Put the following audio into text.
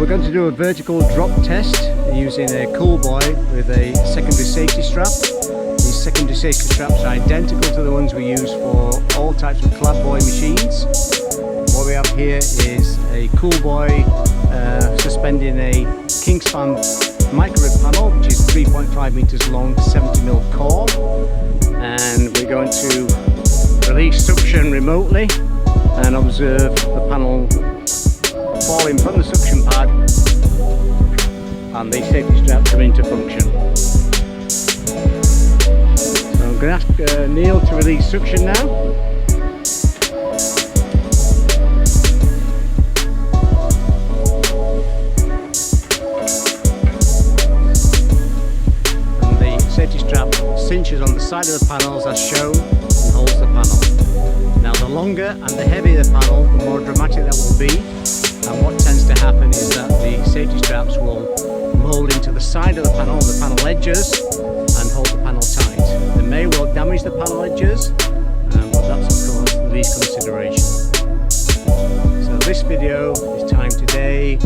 we're going to do a vertical drop test using a cool boy with a secondary safety strap. These secondary safety straps are identical to the ones we use for all types of clad boy machines. What we have here is a cool boy suspending a Kingspan microrib panel, which is 3.5 meters long, 70mm core, and we're going to release suction remotely and observe the panel falling from the suction pad and the safety strap come into function. So I'm going to ask Neil to release suction now. And the safety strap cinches on the side of the panels as shown and holds the panel. Now the longer and the heavier the panel, the more dramatic that will be. And what tends to happen is that the safety straps will mould into the side of the panel edges, and hold the panel tight. They may well damage the panel edges, but that's of course the least consideration. So this video is timed today